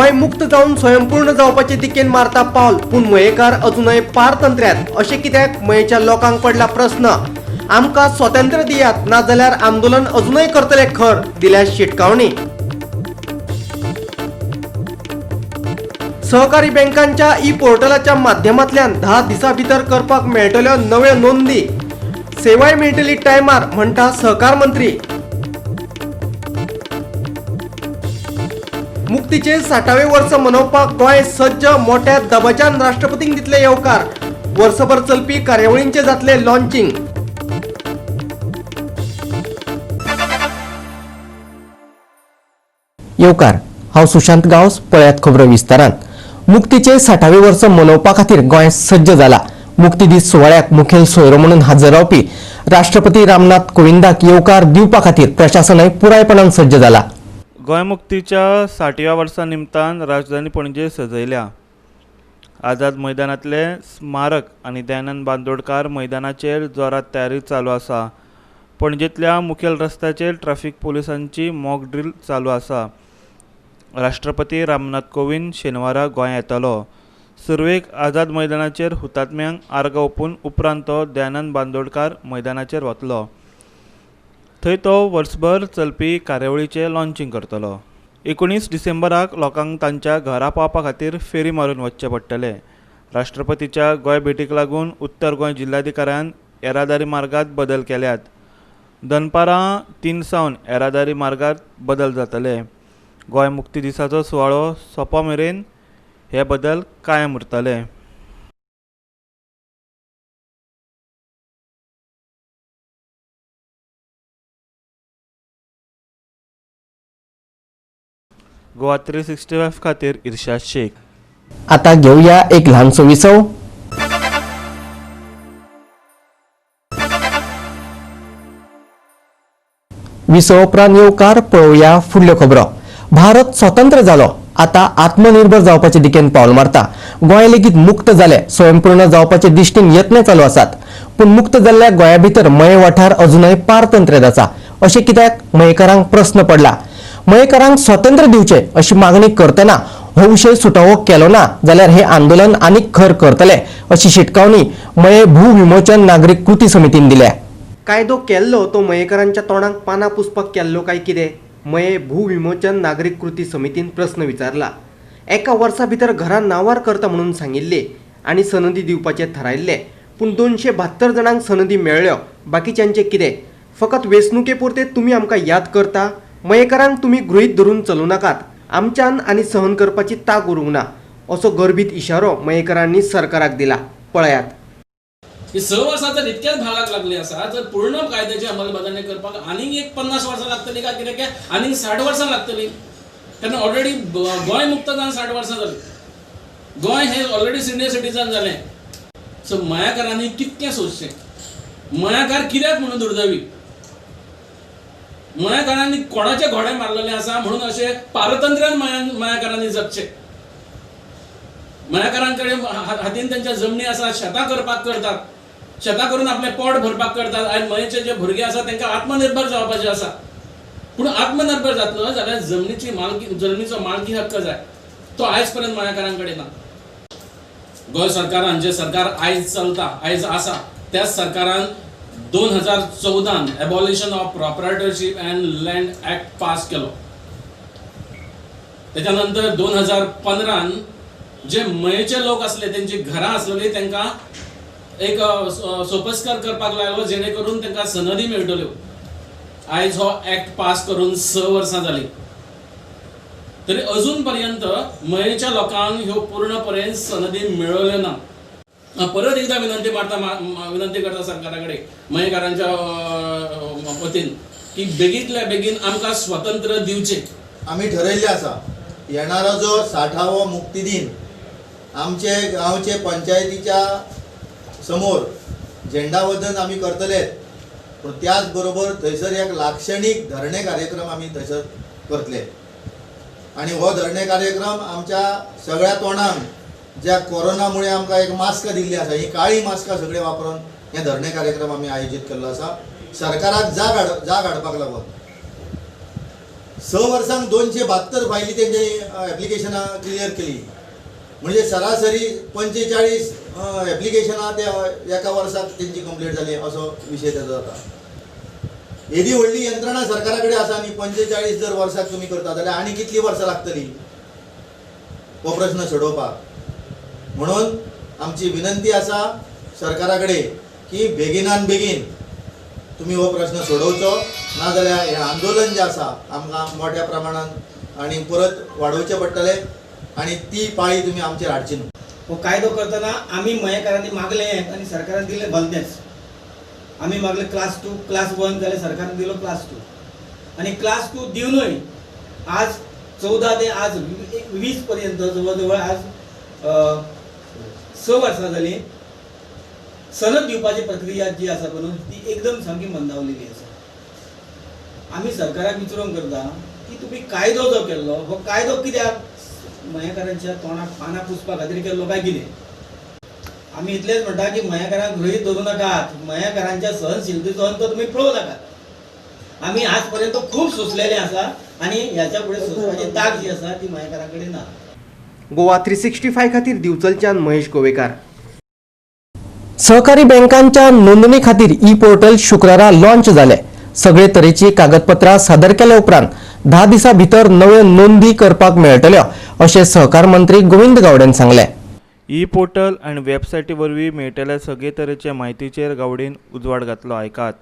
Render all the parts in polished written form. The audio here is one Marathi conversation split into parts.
गोय मुक्त जाऊन स्वयंपूर्ण जावपाचे दिकेन मारता पावल पूण मयेकार अजूनय पारतंत्र्यात अशें कित्याक मयेच्या लोकांक पडला प्रश्न। आमकां स्वातंत्र्य दियात नाजाल्यार आंदोलन अजूनय करतले खर दिल्या शिटकावणी। सहकारी बँकांच्या ई पोर्टलाच्या माध्यमांतल्यान 10 दिसां भितर करपाक मेळटल्यो नव्यो नोंदी, सेवाय मेळटली टायमार म्हणटा सहकार मंत्री। मुक्तीचे 60वे वर्स मनोवपाक गोंय सज्ज, मोठ्या दबाज्यान राष्ट्रपतींक दितले येवकार। वर्सभर चलपी कार्यावळींचे जातले लॉन्चिंग। येवकार, हांव सुशांत गांवस। पळयात खबरो विस्तारान। मुक्तीचे 60वे वर्स मनोवपा खातीर गोंय सज्ज जाला। मुक्ती दीस सुवाळ्याक मुखेल सोयरो म्हणून हाजीर रावपी राष्ट्रपती रामनाथ कोविंदाक येवकार दिवपा खातीर प्रशासनय पुरायपणान सज्ज जाला। गोंय मुक्तीच्या 60व्या वर्सा निमतान राजधानी पणजे सजयल्या। आझाद मैदानातले स्मारक आनी दयानंद बांदोडकार मैदानाचेर जोरात तयारी चालू आसा। पणजेंतल्या मुखेल रस्त्याचेर ट्रॅफिक पोलिसांची मॉक ड्रील चालू आसा। राष्ट्रपती रामनाथ कोविंद शेनवारा गोंय येतलो। सुरवेक आझाद मैदानाचेर हुतात्म्यांक आर्गां ओंपून उपरांत तो दयानंद बांदोडकार मैदानाचेर वतलो। थंय तो वर्सभर चलपी कार्यावळीचें लॉन्चिंग करतलो। 19 डिसेंबराक लोकांक तांच्या घरा पावपा खातीर फेरी मारून वचचें पडटलें। राष्ट्रपतीच्या गोंय भेटीक लागून उत्तर गोंय जिल्हाधिकाऱ्यान येरादारी मार्गात बदल केल्यात। दनपारां 3 सावन येरादारी मार्गात बदल जातले। गोंय मुक्ती दिसाचो सुवाळो सोंपा मेरेन हे बदल कायम उरतले। गोवा 365 खातीर इर्शाद शेख। आता घेऊया एक ल्हानसो विसव। विसव उपरांत येवकार पळोवया फुडल्यो खबरो। भारत स्वतंत्र जालो, आता आत्मनिर्भर जावपाचे दिकेन पावल मारता। गोंय लेगीत मुक्त जाले, स्वयंपूर्ण जावपाचे दिश्टीन यत्न चालू आसात। पूण मुक्त जाल्ल्या गोंया भितर मये वाठार अजूनय पारतंत्र्यात आसा। अशें कित्याक मयेकारांक प्रस्न पडला। मयेकारांक स्वातंत्र्य दिवचे अशी मागणी करतना हो विशय सुटावो केलो ना जाल्यार हे आंदोलन आनीक खर करतले अशी शिटकावणी मये भू विमोचन नागरिक कृती समितीन दिल्या। कायदो केल्लो तो मयेकारांच्या तोंडाक पानां पुसपाक केल्लो काय कितें? मये भू विमोचन नागरिक कृती समितीन प्रस्न विचारला। एका वर्सा भितर घरां नांवार करता म्हणून सांगिल्ले आनी सनदी दिवपाचे थारायल्ले, पूण 272 जाणांक सनदी मेळ्ळ्यो। बाकीच्यांचे कितें? फकत वेंचणुके पुरते तुमी आमकां याद करता। मयेकारांक तुमी गृहीत धरून चलूं नाकात। आमच्यान आनी सहन करपाची ताक उरूंक ना असो गर्भीत इशारो मयेकारांनी सरकाराक दिला। पळयात। ही 6 वर्सां जर इतक्याच भागाक लागली आसा तर पूर्ण कायद्याची अंमलबजावणी करपाक आनीक एक 50 वर्सां लागतली काय कित्याक आनीक 60 वर्सां लागतली? कारण ऑलरेडी गोंय मुक्त जावन 60 वर्सां जाली। गोंय हे ऑलरेडी सिनियर सिटीजन जालें। सो मयाकारांनी कितकें सोचचें? मयाकार कित्याक म्हणून दुर्दैवी? मयाकारांनी कोणाचे घोडे मारलेले आसा म्हणून अशें पारतंत्र्यान मयाकारांनी जगचें। मयाकारांकडे हातीन त्यांच्या जमनी आसा, शेतां करपाक करतात, शेतां करून आपले पोट भरपाक करतात। आयज मयेचे जे भुरगे आसा तांकां आत्मनिर्भर जावपाचे आसा, पूण आत्मनिर्भर जातलो जाल्यार जमनीचो मालकी हक्क जाय। तो आयज पर्यंत मयाकारांकडे ना। गोंय सरकारान जे सरकार आयज चलता, आयज आसा, त्या सरकारान 2014 abolition of proprietorship and land act pass केलो। त्याच्यानंतर 2015 जे मयेचे लोक असले, त्यांची घरां असलेली तांकां एक सोपस्कर करपाक लागलो जेणे करून तांकां सनदी मेळटल्यो। आयज हो ऍक्ट पास करून 6 वर्सां जाली, तरी अजून पर्यंत मयेच्या लोकांक ह्यो पूर्णपणे सनदी मेळल्यो ना। परत एकदा विनंती करता सरकाराकडे मयेकारांच्या वतीन की बेगींतल्या बेगीन आमकां स्वातंत्र्य दिवचे। आमी ठरयल्ले आसा येणारो जो 60वो मुक्ती दिन आमचे गांवचे पंचायतीच्या समोर झेंडावंदन आमी करतले, पूण त्याच बरोबर थंयसर एक लाक्षणीक धरणे कार्यक्रम आमी थंयसर करतले। आनी हो धरणे कार्यक्रम आमच्या सगळ्या तोंडाक ज्या कोरोनामुळे आमकां एक मास्क दिल्ली आसा, ही काळी मास्कां सगळे वापरून हे धरणे कार्यक्रम आमी आयोजीत केल्लो आसा। सरकाराक जाग हाडपाक लागून स वर्सांक 272 फायली तेंचे एप्लिकेशनां क्लियर केली. म्हणजे सरासरी 45 एप्लिकेशनां ते एका वर्साक तेंची कंप्लीट जाली असो विशय तेजो जाता. येदी व्हडली यंत्रणा सरकारा कडेन आसा आनी 45 जर वर्साक तुमी करता जाल्यार आनी कितली वर्सां लागतली हो प्रश्न सोडोवपाक. म्हणून आमची विनंती आसा सरकारा कडेन की बेगिनान बेगीन तुम्ही हो प्रश्न सोडवचो, नाजाल्यार हे आंदोलन जे आसा आमकां मोठ्या प्रमाणात आणि परत वाडोवचें पडटलें आणि ती पाळी तुम्ही आमचेर हाडची न्हू. हो कायदो करतना आम्ही मयेकारांनी मागले आणि सरकारान दिले भलतेच. आम्ही मागले क्लास 2 क्लास 1 जाल्यार सरकारान दिलो क्लास 2 आणि क्लास 2 दिवनूय आज 14 ते आज 20 पर्यंत जवळ आज 6 वर्सां जाली. सनद दिवपाची प्रक्रिया जी आसा पळय ती एकदम सामकी मंदावलेली आसा. आम्ही सरकाराक विचारूंक करता की तुम्ही कायदो जो केल्लो हो कायदो कित्याक मयेकारांच्या तोंडाक पानां पुसपा खातीर केल्लो काय कितें. आमी इतलेंच म्हणटा की मयेकारांक गृहीत धरूं नाकात, मयेकारांच्या सहनशीलतेचो अंत तुमी पळोवं नाकात. आमी आज पर्यंत खूब सोंसलेले आसा आणि ह्याच्या फुडें सोंसपाची ताक जी आसा ती मयेकारां कडेन ना. गोवा 365 खातीर दिवचलच्यान महेश गोवेकार. सहकारी बँकांच्या नोंदणी खातीर ई पोर्टल शुक्रारा लॉन्च जाले. सगळे तरेची कागदपत्रां सादर केल्या उपरांत 10 दिसां भितर नव्यो नोंदी करपाक मेळटल्यो अशें सहकार मंत्री गोविंद गावडेन सांगलें. ई पोर्टल आनी वेबसायटी वरवीं मेळटल्या सगळे तरेचे म्हायतीचेर गावडेन उजवाड घातलो. आयकात.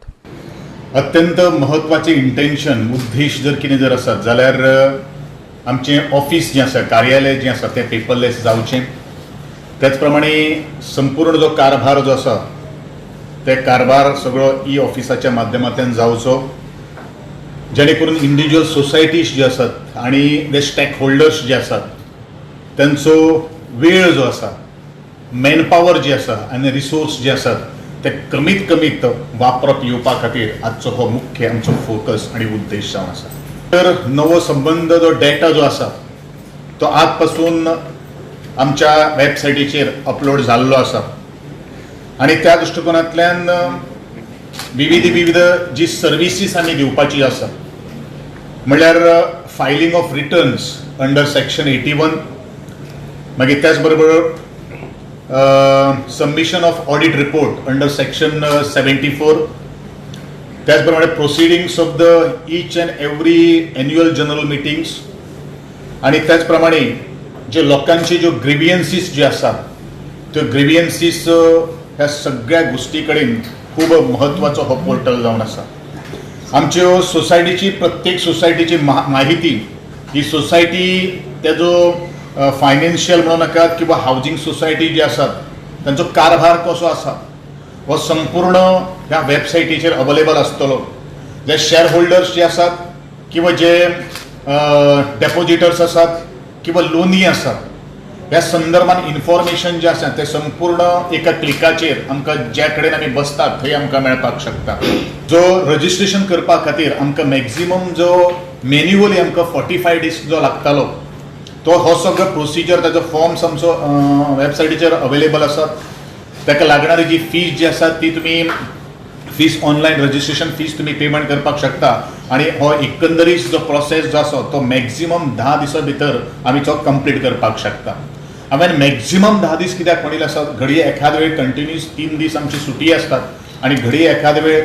अत्यंत महत्वाचे इंटेन्शन उद्देश जर कितें जर आसत जाल्यार आमचें ऑफिस जें आसा कार्यालय जें आसा तें पेपरलेस जावचें. त्याच प्रमाणे संपूर्ण जो कारभार जो आसा ते कारभार सगळो ई ऑफिसाच्या माध्यमांतल्यान जावचो, जेणे करून इंडिव्हिज्युअल सोसायटीज जे आसात आणि ते स्टेक होल्डर्स जे आसात त्यांचो वेळ जो आसा, मॅनपॉवर जी आसा आनी रिसोर्स जे आसात ते कमीत कमीत वापरप येवपा खातीर आजचो हो मुख्य आमचो फोकस आणि उद्देश जावन आसा. तर नवो संबंध जो डेटा जो आसा तो आज पासून आमच्या वेबसायटीचेर अपलोड जाल्लो आसा आणि त्या दृष्टिकोनांतल्यान विविध जी सर्विसीस आमी दिवपाची आसा म्हणल्यार filing of returns under section 81, मागीर त्याच बरोबर submission of audit report under section 74, त्याचप्रमाणे proceedings of the each and every annual general meetings आणि त्याचप्रमाणे जे लोकांचे ज्यो ग्रिवियन्सीस जे आसात त्यो ग्रिवियन्सीस ह्या सगळ्या गोष्टी कडेन खूब म्हत्वाचो हो पोर्टल जावन आसा. आमच्यो सोसायटीची प्रत्येक सोसायटीची माहिती ही सोसायटी तेजो फायनान्शियल म्हणू नाकात किंवा हावजिंग सोसायटी जी आसात तांचो कारभार कसो आसा हो संपूर्ण ह्या वेबसायटीचेर अवेलेबल आसतलो. जे शेअर होल्डर्स जे आसात किंवा जे डेपोजिटर्स आसात किंवा लोनी आसात ह्या संदर्भात इन्फॉर्मेशन जे आसा ते संपूर्ण एका क्लिकाचेर आमकां ज्या कडेन आमी बसतात थंय आमकां मेळपाक शकता. जो रजिस्ट्रेशन करपा खातीर आमकां मॅक्झिमम जो मॅन्युअली आमकां 45 डेज जो लागतालो तो हो सगळो प्रोसिजर ताजो फॉर्म्स आमचो वेबसायटीचेर अवेलेबल आसात. ताका लागणारी जी फीज जी आसा ती तुमी फीस ऑनलायन रजिस्ट्रेशन फीस तुम्ही पेमेंट करपाक शकता आणि हो एकंदरीत जो प्रोसेस जो आसा तो मॅक्झिमम 10 दिसां भितर आमी तो कंप्लीट करपाक शकता. हांवें मॅक्झिमम 10 दीस कित्याक म्हणिल्लें आसा, घडये एखाद वेळ कंटिन्यूस 3 दीस आमची सुटी आसतात आणि घडये एखाद वेळ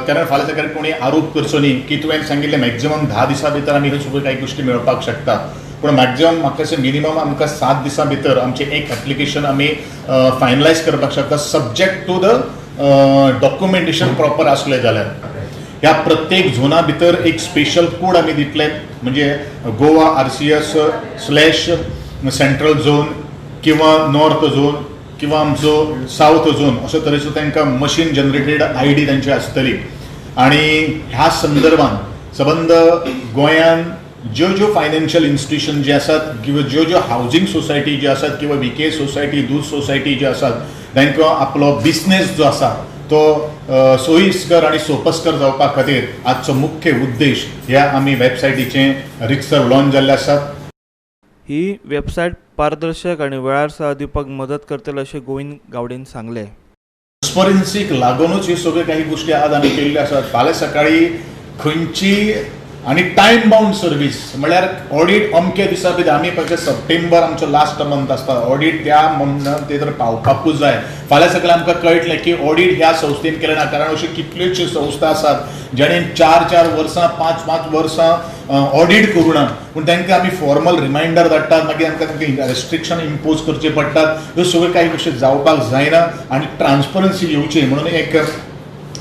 कारण फाल्यां सकाळी कोणी आरोप करचो न्ही की तुवें सांगिल्लें मॅक्झिमम 10 दिसां भितर आमी ह्यो सगळ्यो काही गोष्टी मेळपाक शकता. पूण मॅक्झिमम म्हाका दिसता मिनिमम आमकां 7 दिसां भितर आमचें एक एप्लिकेशन आमी फायनलायज करपाक शकता subject to the documentation proper असले जाल्यार. ह्या प्रत्येक झोना भितर एक स्पेशल कोड आमी दितले, म्हणजे गोवा RCS/ सेंट्रल झोन किंवा नॉर्थ झोन किंवा आमचो साऊथ झोन अशा तरेचो तांकां मशीन जनरेटेड ID तांची आसतली. आणि ह्या संदर्भात संबंध गोंयान ज्यो फायनान्शियल इन्स्टिट्यूशन जे आसात किंवा ज्यो हावजिंग सोसायटी जे आसात किंवा VK सोसायटी दूध सोसायटी जे आसात तांकां आपलो बिझनेस जो आसा तो सोयीस्कर आणि सोपस्कर जावपा खातीर आजचो मुख्य उद्देश ह्या आमी वेबसायटीचें रितसर लॉन्च जाल्ले आसात. ही वेबसायट पारदर्शक आणि वेळार सेवा दिवपाक मदत करतले अशें गोविंद गावडेन सांगलें. ट्रान्सपरन्सीक लागूनच ह्यो सगळ्यो काही गोष्टी आज आमी केल्ल्यो आसात. फाल्यां सकाळी खंयची आणि टायम बाउंड सर्वीस म्हळ्यार ऑडिट अमके दिसा भितर आमी पळय सप्टेंबर आमचो लास्ट मंथ आसता ऑडिट त्या मंथान ते तर पावपाकूच जाय. फाल्यां सकाळीं आमकां कळटलें की ऑडिट ह्या संस्थेन केलें ना, कारण अश्यो कितल्योश्यो संस्था आसात जेणे 4-4 वर्सां 5-5 वर्सां ऑडिट करूं ना, पूण तांकां आमी फॉर्मल रिमांयडर धाडटात, मागीर आमकां तांकां रेस्ट्रिक्शन इम्पोज करचे पडटात. ह्यो सगळ्यो काही गोश्टी जावपाक जायना आनी ट्रान्सपरन्सी येवची म्हणून एक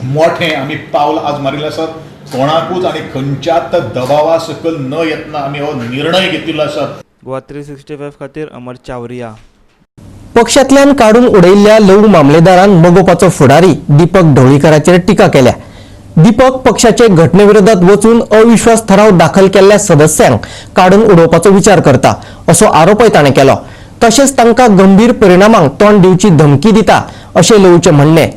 मोठें आमी पावल आज मारिल्लें आसात. कोणाकूच आनी खंयच्याच दबावा सकल न येतना आमी हो निर्णय घेतिल्लो आसा. गोवा 365 खातीर अमर चावरिया. पक्षांतल्यान काडून उडयल्ल्या लव मामलेदारान मगोपाचो फुडारी दीपक ढवळीकराचेर टिका केल्या. दीपक पक्षाचे घटनेविरोधात वचून अविश्वास ठराव दाखल केल्ल्या सदस्यांक काडून उडोवपाचो विचार करता असो आरोपय ताणें केलो. तशेंच तांकां गंभीर परिणामांक तोंड दिवची धमकी दिता अशें लवचे म्हणणें.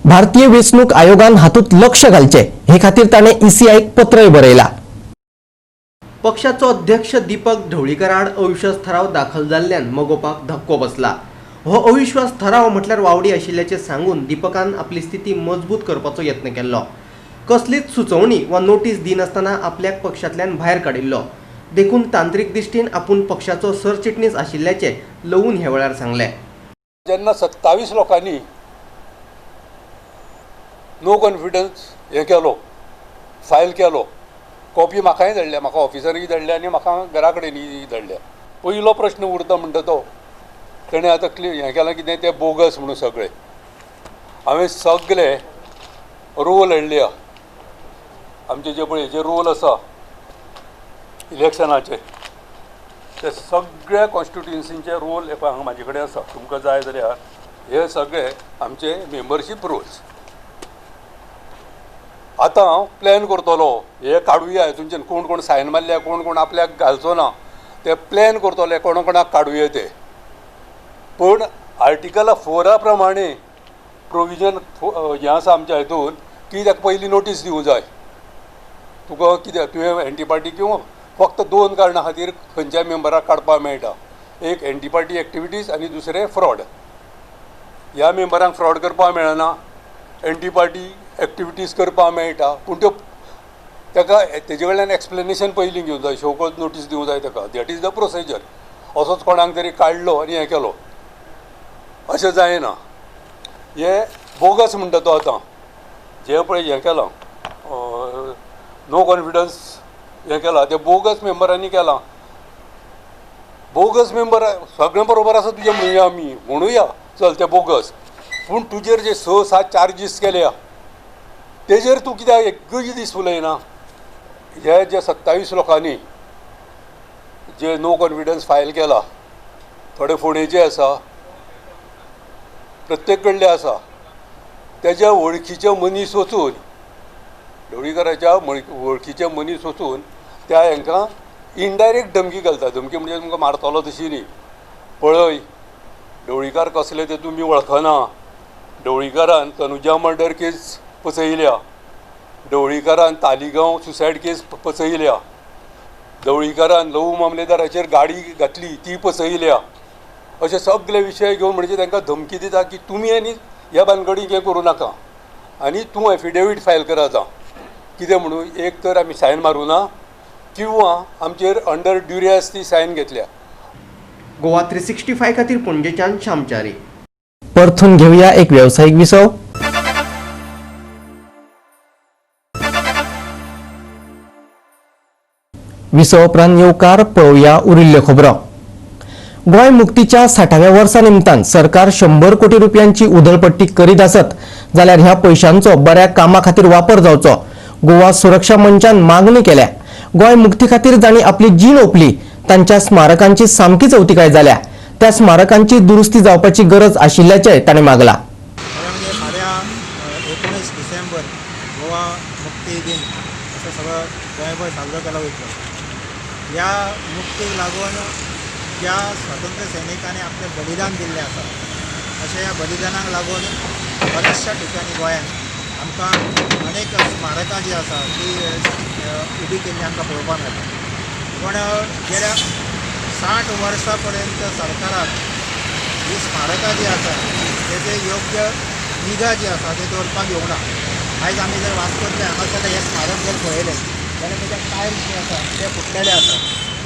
भारतीय वेंचणूक आयोगान हातूंत लक्ष घालचें हे खातीर ताणें ईसीआयक पत्रय बरयलां. पक्षाचो अध्यक्ष दीपक ढवळीकर आड अविश्वास ठराव दाखल जाल्ल्यान मगोपाक धक्को बसला. हो अविश्वास ठराव म्हटल्यार वावडी आशिल्ल्याचें सांगून दीपकान आपली स्थिती मजबूत करपाचो यत्न केल्लो. कसलीच सुचोवणी वा नोटीस दिनासतना आपल्याक पक्षांतल्यान भायर काडिल्लो. देखून तांत्रीक दिश्टीन आपूण पक्षाचो सरचिटणीस आशिल्ल्याचें लवून हे वेळार सांगलें. जेन्ना 27 लोकांनी नो कॉन्फिडन्स हे केलो, फायल केलो, कॉपी म्हाकाय धाडल्या, म्हाका ऑफिसरय धाडल्या आनी म्हाका घरा कडेनय धाडल्या. पयलो प्रश्न उरता म्हणटा तो तेणें आतां हें केलां कितें तें बोगस म्हणून सगळें. हांवें सगळे रोल हाडल्या, आमचे जे पळय जे रोल आसा इलेक्शनाचे ते सगळ्या कॉन्स्टिट्युएन्सीचे रोल हांगा म्हाजे कडेन आसा. तुमकां जाय जाल्यार हे सगळे आमचे मेंबरशीप रुल्स. आतां हांव प्लॅन करतलो, हे काडुया हितूनच्यान कोण कोण सायन मारल्या, कोण कोण आपल्याक घालचो ना, ते प्लॅन करतले कोणा कोणाक काडुया ते. पूण आर्टिकल 4 प्रमाणे प्रोविजन हें आसा आमच्या हितून की ताका पयली नोटीस दिवंक जाय. तुका कितें तुवें एंटी पार्टी किंवा फक्त 2 कारणां खातीर खंयच्याय मेंबराक काडपाक मेळटा. एक एंटी पार्टी एक्टिविटीज आनी दुसरें फ्रॉड. ह्या मेंबरांक फ्रॉड करपाक मेळना, एंटी पार्टी एक्टिविटीज करपाक मेळटा, पूण त्यो ताका तेजे कडल्यान एक्सप्लेनेशन पयलीं घेवंक जाय, शोकोज नोटीस दिवंक जाय ताका. That is the procedure. असोच कोणाक तरी काडलो आनी हें केलो अशें जायना. हे बोगस म्हणटा तो आतां जे पळय हें केलां नो कॉन्फिडन्स हें केलां तें बोगस मेंबरांनी केलां. बोगस मेंबर सगळें बरोबर आसा तुजें म्हणुया आमी, म्हणुया चल तें बोगस, पूण तुजेर जे 6-7 चार्जीस केल्या तेजेर तूं कित्याक एकूय दीस उलयना. हे जे 27 लोकांनी जे नो कॉन्फिडन्स फायल केला, थोडे फोंडेचे आसा, प्रत्येक कडले आसा, तेज्या वळखीचे मनीस वचून ढवळीकराच्या वळखीचे मनीस वचून त्या हांकां इनडायरेक्ट धमकी घालता. धमकी म्हणजे तुमकां मारतलो तशी न्ही. पळय ढवळीकार कसले ते तुमी वळखना. ढवळीकारान तनुजा मर्डर केस पचयल्या, ढवळीकारान तालिगांव सुसायड केस पचयल्या, ढवळीकारान लव मामलेदाराचेर गाडी घातली ती पचयल्या. अशे सगळे विशय घेवन म्हणजे तांकां धमकी दिता की तुमी आनी ह्या भानगडीक हें करूं नाका आनी तूं एफिडेवीट फायल करात. कितें म्हणून एक तर आमी सायन मारूं ना किंवा आमचेर अंडर ड्युरेस ती सायन घेतल्या. गोवा 365 खातीर पणजेच्यान श्यामचारी. परतून घेऊया एक व्यावसायिक विसव. विसव उपरांत येवकार पळोवया उरिल्ल्यो खबरो. गोंय मुक्तीच्या 60व्या वर्सा निमतान सरकार 100 कोटी रुपयांची उधळपट्टी करीत आसत जाल्यार ह्या पयशांचो बऱ्या कामा खातीर वापर जावचो गोवा सुरक्षा मंचान मागणी केल्या. गोंय मुक्ती खातीर जांणी आपली जीण ओंपली तांच्या स्मारकांची सामकी चवथिकाय जाल्या. त्या स्मारकांची दुरुस्ती जावपाची गरज आशिल्ल्याचेय ताणें मागला. फाल्यां 19 डिसेंबर गोवा मुक्ती दिन असो सगळो गोंयभर साजरो केलो वयतलो. ह्या मुक्तीक लागून ज्या स्वातंत्र्य सैनिकांनी आपलें बलिदान दिल्लें आसा अशें ह्या बलिदानाक लागून बऱ्याचशा ठिकाणी गोंयांत आमकां अनेक स्मारकां जी आसा ती उबी केल्ली आमकां पळोवपाक मेळटा. पूण गेल्या 60 वर्सां पर्यंत सरकारान ही स्मारकां जी आसा तेजे योग्य निगा जी आसा ती दवरपाक येवना. आयज आमी जर वास्कोंतले हांगासर हें स्मारक जर पळयलें जाल्यार तेच्या टायर्स जे आसा ते फुटलेले आसा.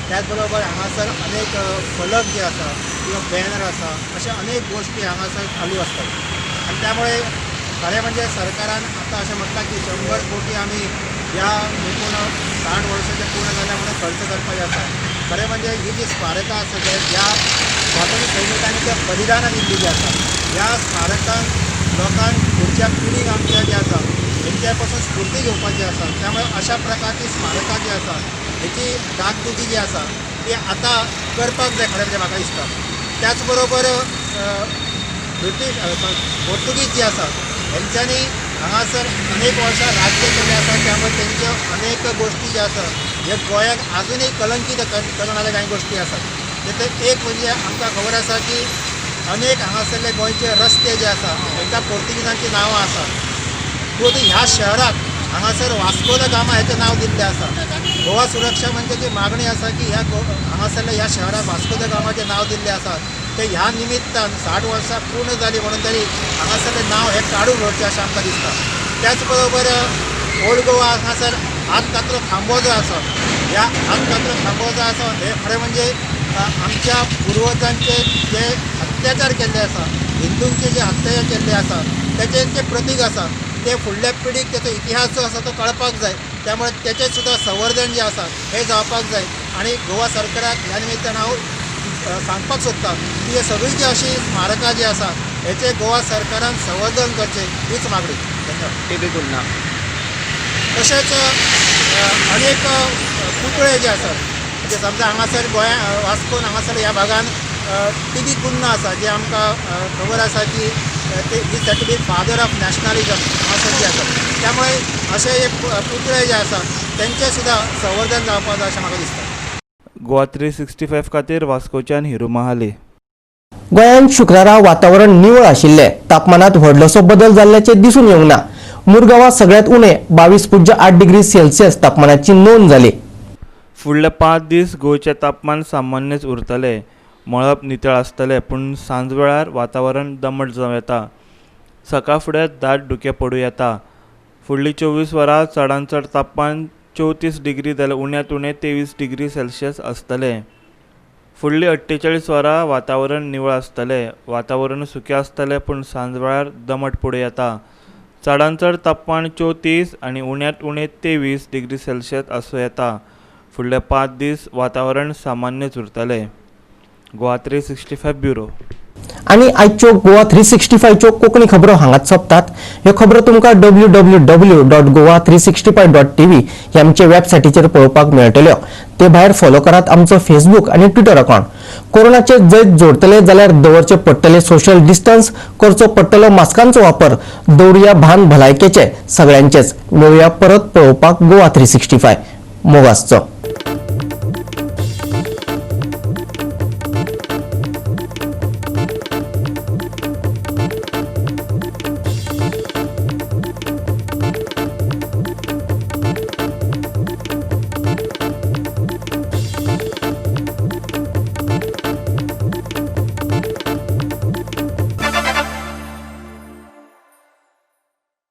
त्याच बरोबर हांगासर अनेक फलक जे आसा किंवा बॅनर आसा अशा अनेक गोष्टी हांगासर चालू असतात. आणि त्यामुळे खरें म्हणजे सरकारान आतां अशें म्हटलां की 100 कोटी आमी ह्या एकूण 60 वर्साचे पूर्ण जाल्या म्हणून खर्च करपाचें आसा. खरें म्हणजे ही जी स्मारकां आसा जे ह्या स्वातंत्र्य सैनिकांनी जे बलिदानां दिल्लीं जी आसा ह्या स्मारकांक लोकांक फुडच्या पिढीक आमच्या जे आसा हेंच्या पासून स्फूर्ती घेवपाची आसा. त्यामुळे अशा प्रकारची स्मारकां जी आसा हेची डागडुजी जी आसा ती आतां करपाक जाय खरें म्हणजे म्हाका दिसता. त्याच बरोबर पोर्तुगीज जी आसा हेंच्यांनी हांगासर अनेक वर्सां राज्य केलें आसा. त्यामुळे तेंच्यो अनेक गोश्टी ज्यो आसा ह्यो गोंयाक आजुनूय कलंकीत करणाऱ्या कांय गोश्टी आसात. तेतूंत एक म्हणजे आमकां खबर आसा की अनेक हांगासरले गोंयचे रस्ते जे आसा तांकां पोर्तुगीजांची नांवां आसात. पूण ह्या शहराक हांगासर वास्को द गामा हेचें नांव दिल्लें आसा. गोवा सुरक्षा मंचाची मागणी आसा की हांगासरल्या ह्या शहराक वास्को द गामाचें नांव दिल्लें आसा. ते ह्या निमित्तान 60 वर्सां पूर्ण जाली म्हणून तरी हांगासरलें नांव हें काडून उडोवचें अशें आमकां दिसता. त्याच बरोबर ओल्ड गोवा हांगासर हातकातरो खांबो जो आसा ह्या हातकातरो खांबो जो आसा हे खरें म्हणजे आमच्या पुर्वजांचे जे अत्याचार केल्ले आसा हिंदूंचे जे अत्याचार केल्ले आसा तेचें तें प्रतीक आसा. ते फुडल्या पिढीक तेचो इतिहास जो आसा तो कळपाक जाय. त्यामुळे तेचें सुद्दां संवर्धन जें आसा हें जावपाक जाय. आनी गोवा सरकाराक ह्या निमित्तान हांव सांगपाक सोदता की हे सगळीं जी अशी स्मारकां जी आसा हेचें गोवा सरकारान संवर्धन करचें हीच मागणी. धन्यवाद. तशेंच अनेक पुतळे जे आसात म्हणजे समजा हांगासर गोंया वास्कोन हांगासर ह्या भागान टी.बी. कुन्ना आसा जे आमकां खबर आसा की ते ही सेट फादर ऑफ नॅशनलिझम हांगासर जे आसा. त्यामुळे अशे हे पुतळे जे आसा तेंचें सुद्दां संवर्धन जावपाक जाय अशें म्हाका दिसता. गोवा 365 खातीर वास्कोच्यान हिरू महाले. गोंयांत शुक्रारा वातावरण निवळ आशिल्ले तापमानात व्हडलोसो बदल जाल्ल्याचे दिसून येवंक ना. मुरगांवां सगळ्यांत उणे 22.8 डिग्री सेल्सियस तापमानाची नोंद जाली. फुडले 5 दीस गोंयचें तापमान सामान्यच उरतलें. मळब नितळ आसतलें पूण सांज वेळार वातावरण दमट जावं येता. सकाळ फुडें दाट धुकें पडूं येता. फुडलीं 24 वरां चडांत चड तापमान 34 डिग्री जाल्यार उण्यांत उणें 23 डिग्री सेल्सियस आसतलें. फुडलीं 48 वरां वातावरण निवळ आसतलें. वातावरण सुकें आसतलें पूण सांज वेळार दमट पडूं येता. चडांत चड तापमान 34 आनी उण्यांत उणें 23 डिग्री सेल्सियस आसूं येता. फुडले 5 दीस वातावरण सामान्यच उरतलें. गोवा 365 ब्युरो. आनी आयच्यो गोवा 365च्यो कोंकणी खबरो हांगाच सोंपतात. ह्यो खबरो तुमकां www.goa365.tv ह्या आमचे वेबसायटीचेर पळोवपाक मेळटल्यो. ते भायर फॉलो करात आमचो फेसबूक आनी ट्विटर अकाउंट. कोरोनाचे जैत जोडतले जाल्यार दवरचे पडटले सोशल डिस्टन्स, करचो पडटलो मास्कांचो वापर. दवरुया भान भलायकेचे सगळ्यांचेच. मेळुया परत पळोवपाक गोवा 365. मोग आसचो.